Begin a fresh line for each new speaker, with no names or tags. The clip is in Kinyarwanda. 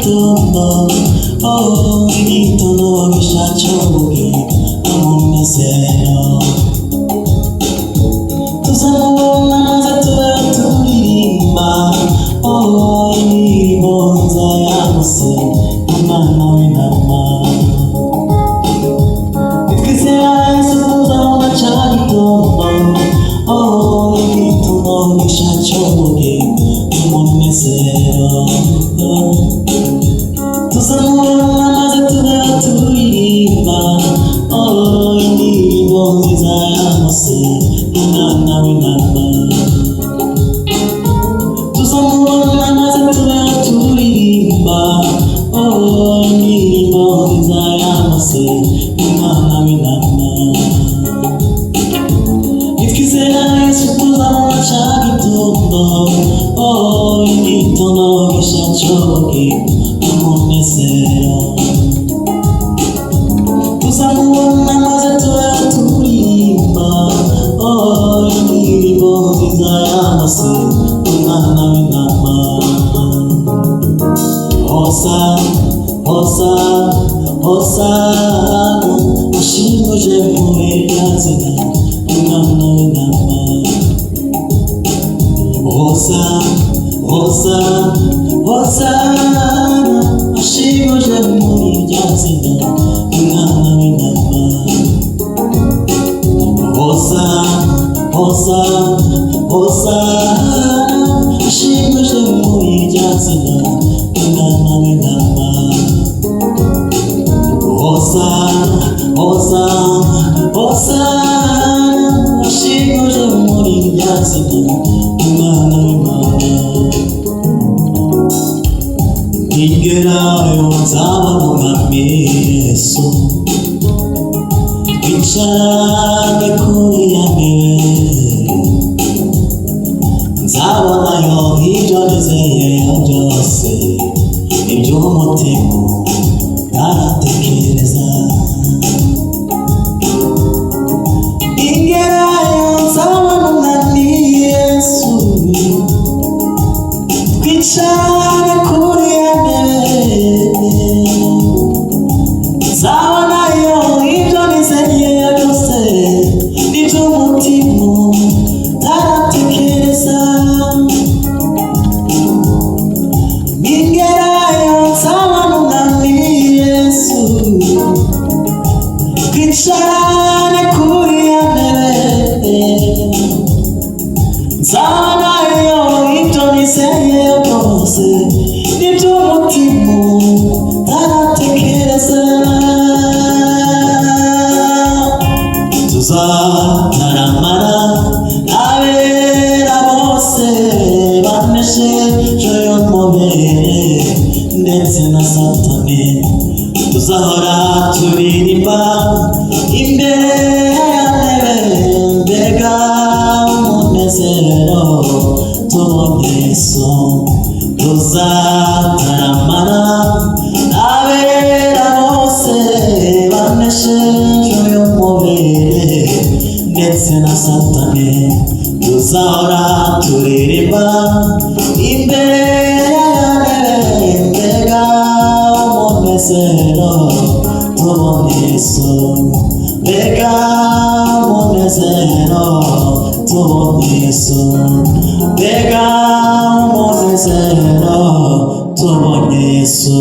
gitondo, igitondo gishacobuge umunezero. Tuzamubona maze tube turirimba, indirimbo nzayamuse umwana w'intama. Nitwizera Yesu tuzabona ca gitondo, igitondo gishacobuge umunezero. Tuzamubona maze tube turirimba, indirimbo nziza yamuse umwana w'intama. Tuzamubona maze tube turirimba, indirimbo nziza yamuse umwana w'intama. Nitwizera Yesu tuzabona ca gitondo, igitondo gishacobuge umunezero. Tuzamubona maze tube turirimba, indirimbo nziza yamuse umwana w'intama. Hosana, Hosana, Hosana, ashimuje muri rya zina umwana w'intama. Hosana, Hosana, Hosana, ashimuje muri rya zina umwana w'intama. Hosana, Hosana, Hosana, ashimuje muri rya zina umwana w'intama. Hosana, Hosana, Hosana, ashimuje muri rya zina umwana w'intama. Ningerayo nzabona umwami Yesu, twicarane kuri ya ntebe. Nzabonayo ibyo nizeye byose, iby'umutima ntaratekereza. Ningerayo nzabona umwami Yesu, twicarane kuri ya ntebe. Nzabonayo ibyo nizeye byose, iby'umutima ntaratekereza. Ningerayo nzabona umwami Yesu, twicarane kuri ya ntebe. Nzabonayo ibyo nizeye byose, iby'umutima ntaratekereza. Tuzataramana n'abera bose banesheje umubiri ndetse na Satani. Tuzahora turirimba imbere ya ntebe, mbega umunezero tubonye Yesu. Tuzataramana n'abera bose banesheje umubiri ndetse na Satani. Tuzahora turirimba imbere ya ntebe, mbega umunezero tubonye Yesu. Mbega umunezero tubonye Yesu. Mbega umunezero tubonye Yesu.